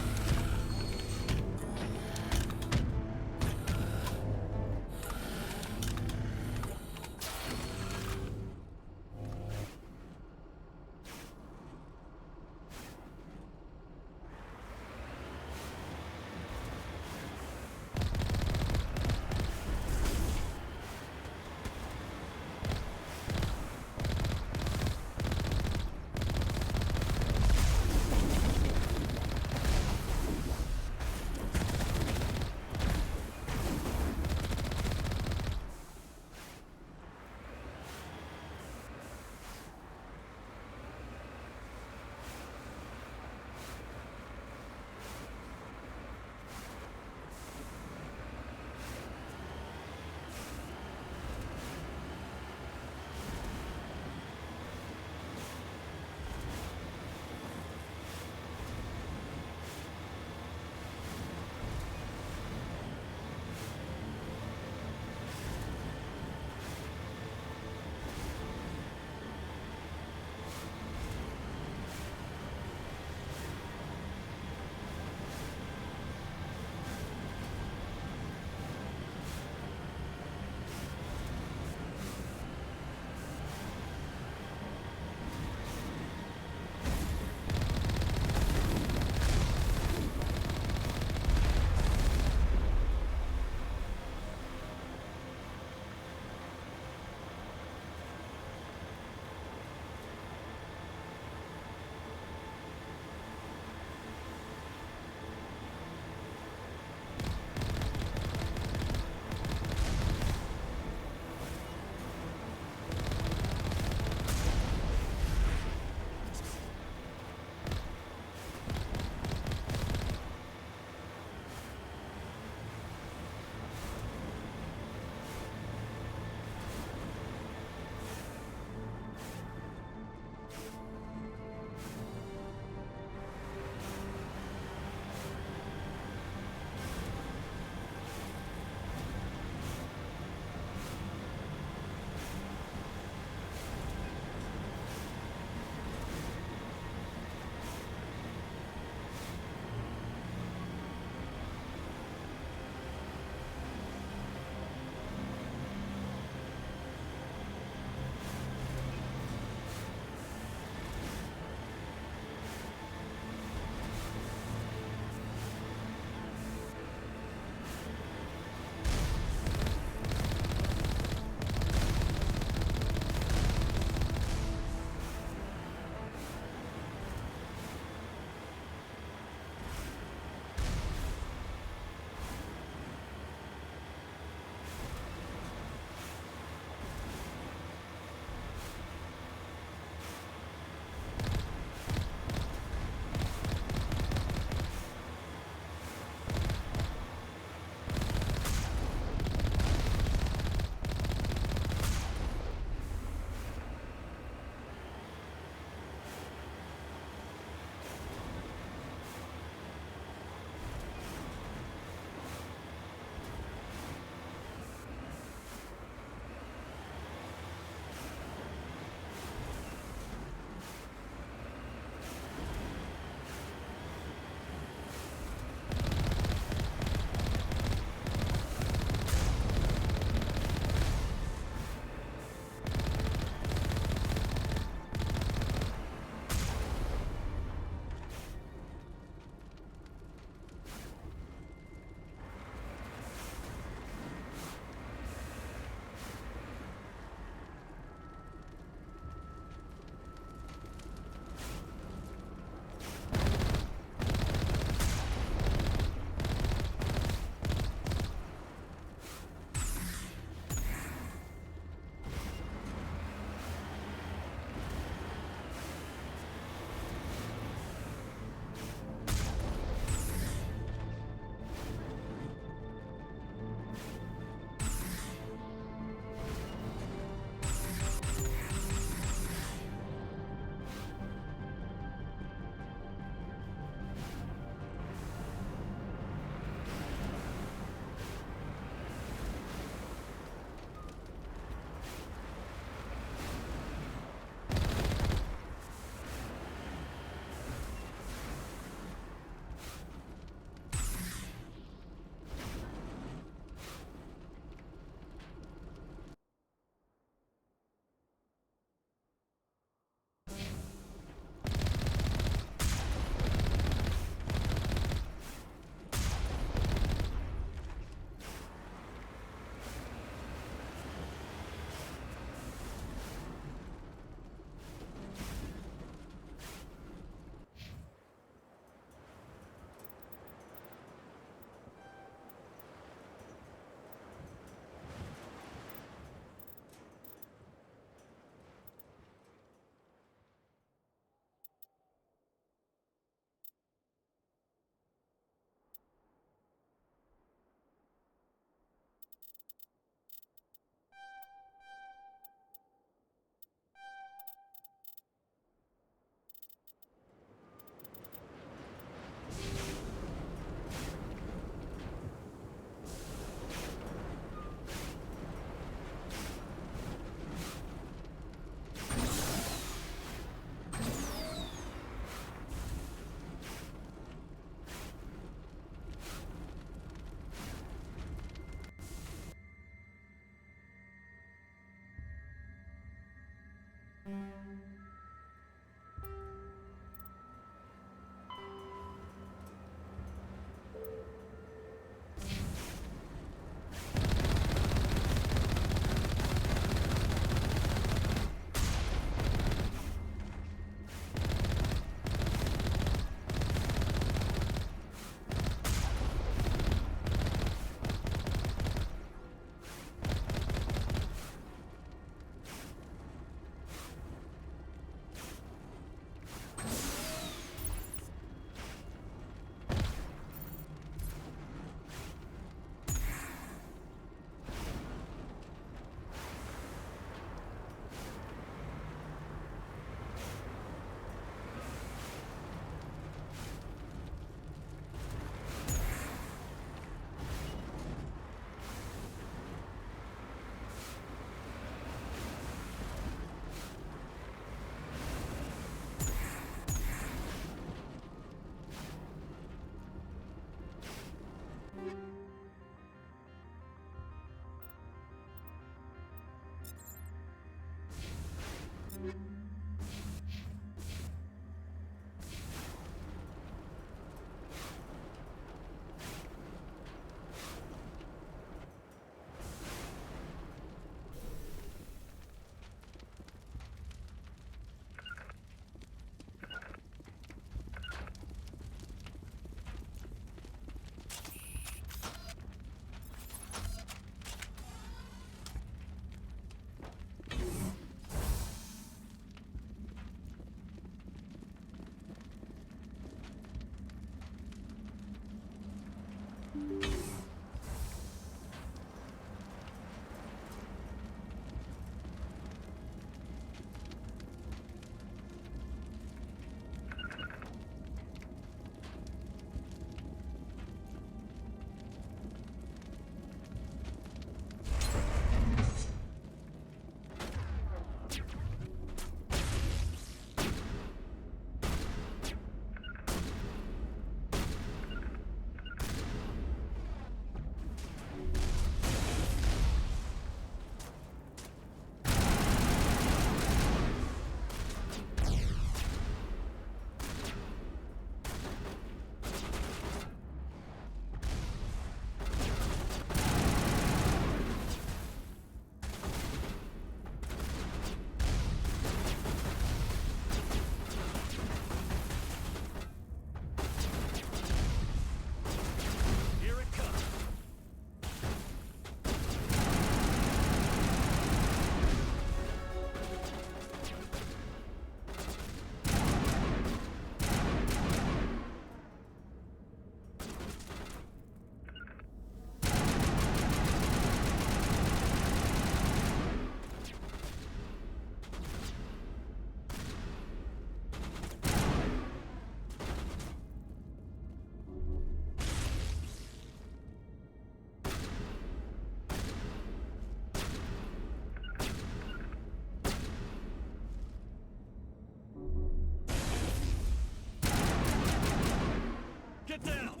Get down!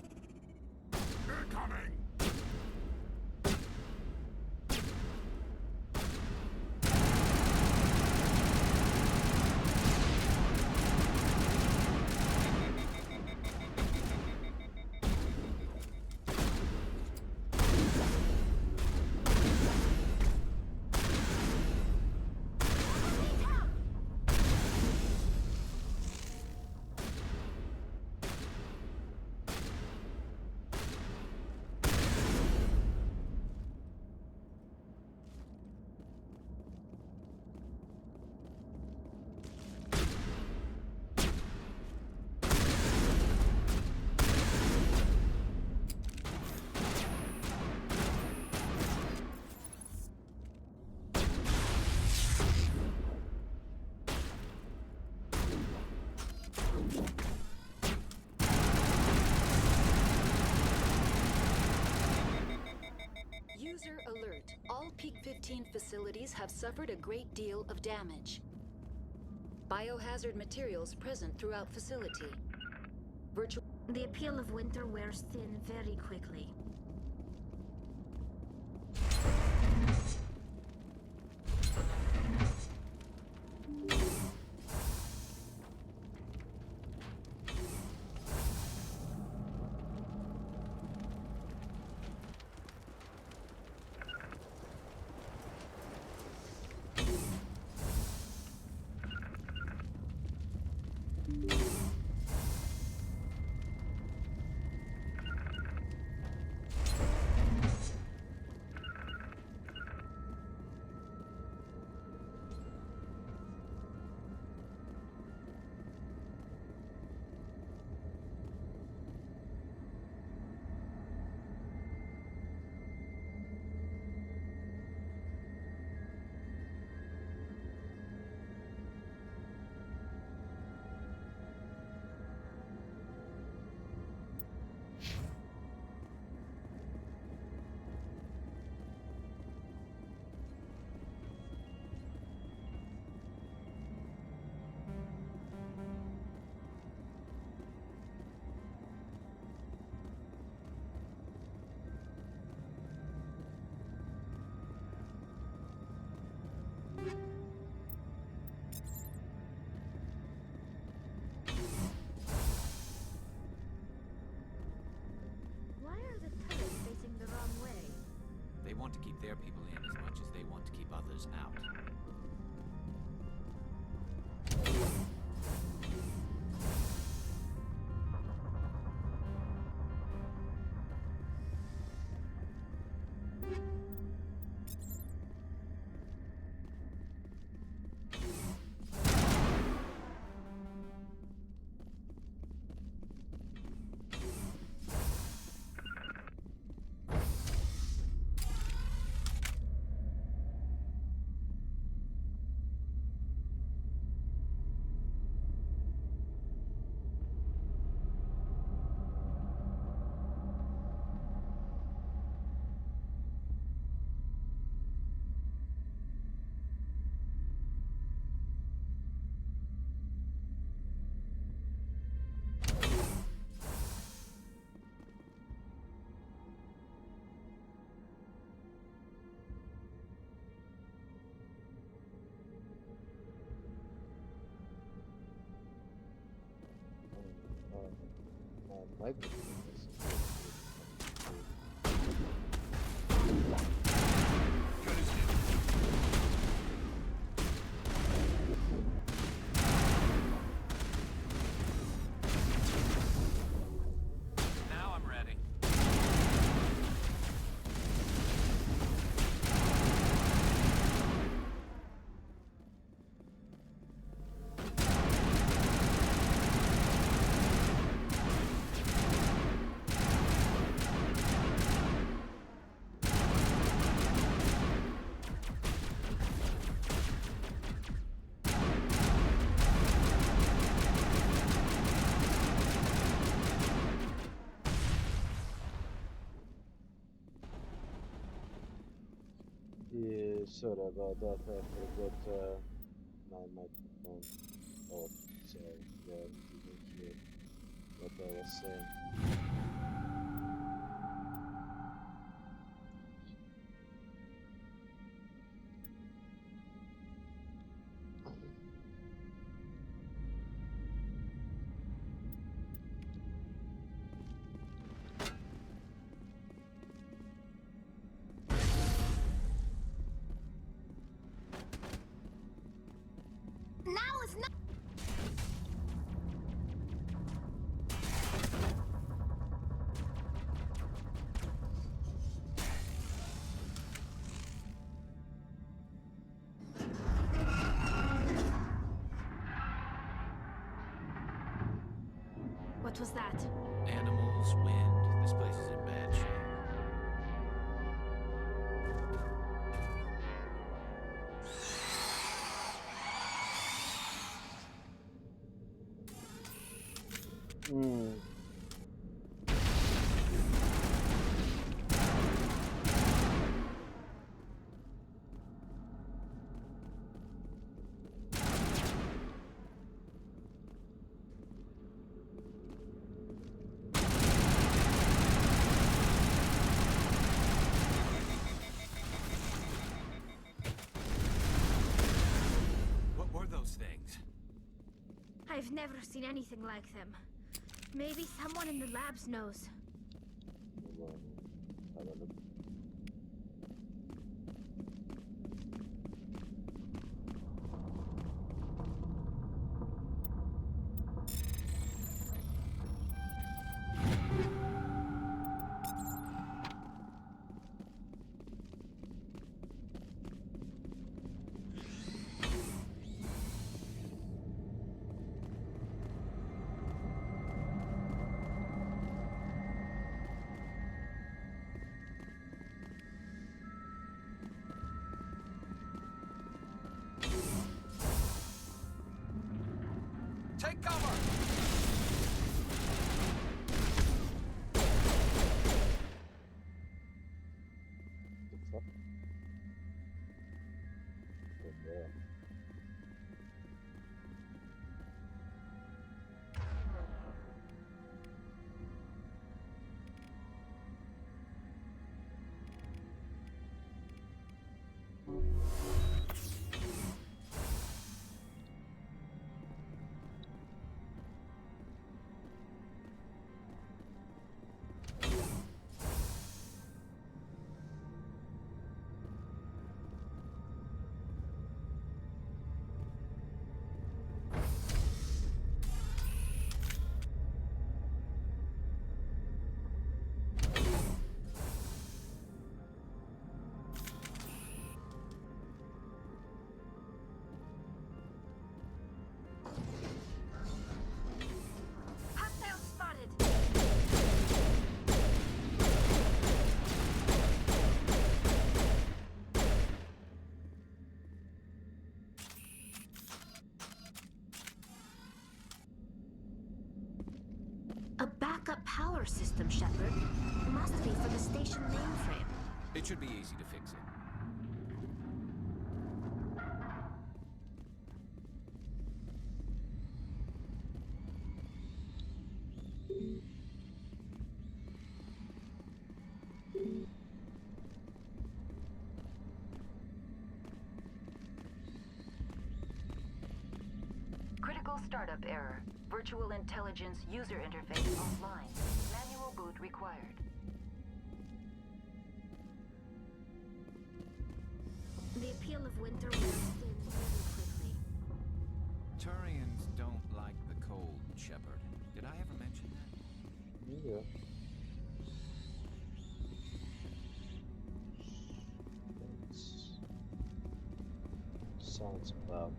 They're coming! User alert. All Peak 15 facilities have suffered a great deal of damage. Biohazard materials present throughout facility. The appeal of winter wears thin very quickly. keep their people in as much as they want to keep others out. Might be. Now I'm ready. Yeah, sorry about that. I forgot my microphone off. So yeah, you didn't hear what I was saying. Now is not. What was that? Animals, wind. This place is in bad shape. Hmm. What were those things? I've never seen anything like them. Maybe someone in the labs knows. Well, I don't know. Take cover! The fuck? Oh, yeah. error system, Shepard. Must be for the station mainframe. It should be easy to fix it. Critical startup error. Virtual intelligence user interface offline. Manual boot required. The appeal of winter will thin very quickly. Turians don't like the cold, Shepard. Did I ever mention that? Yeah. Sounds about.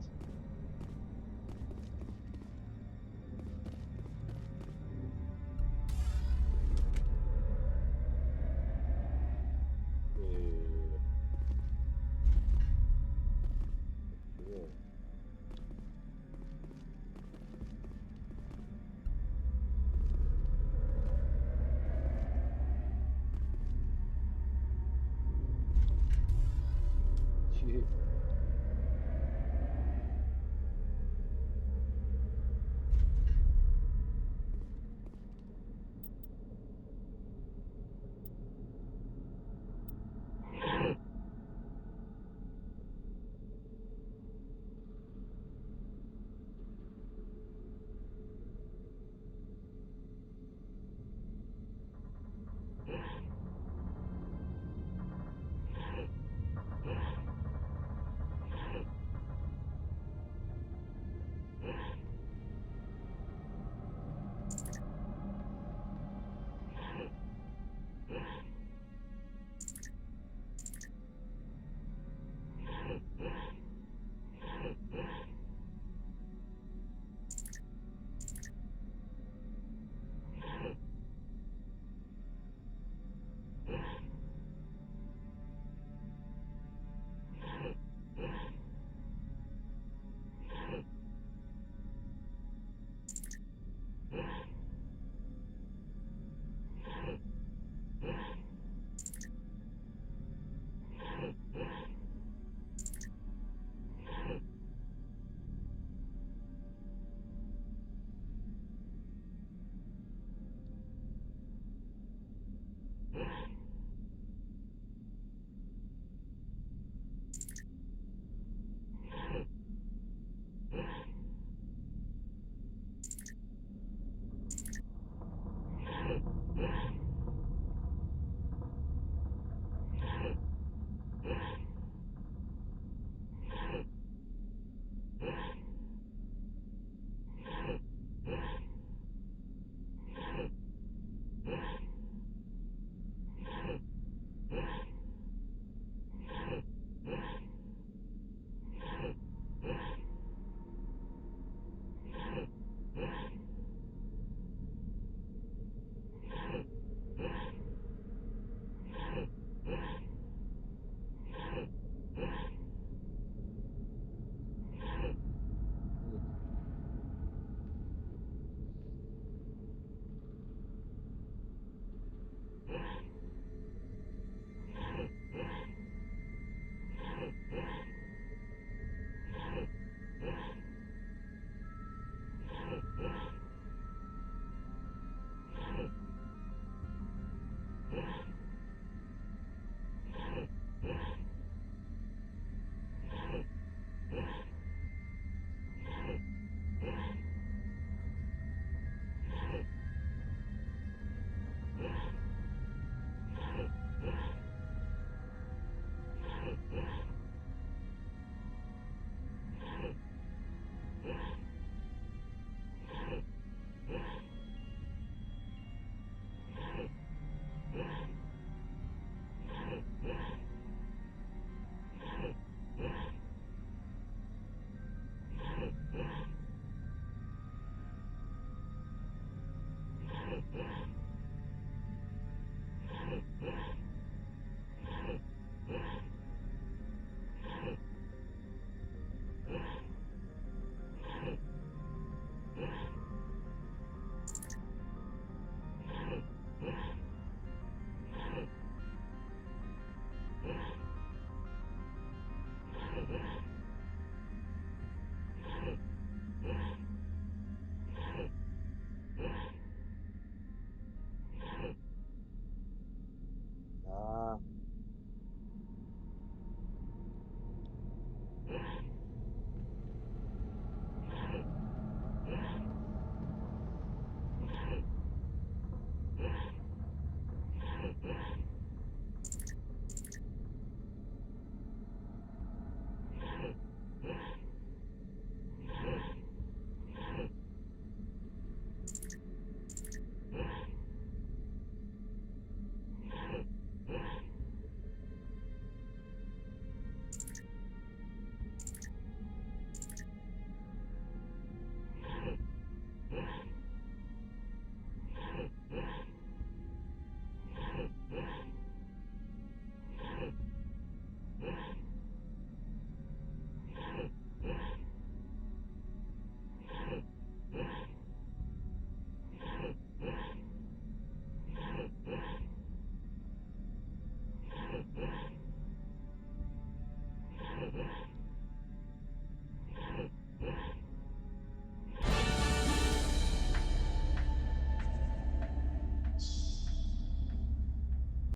Yeah.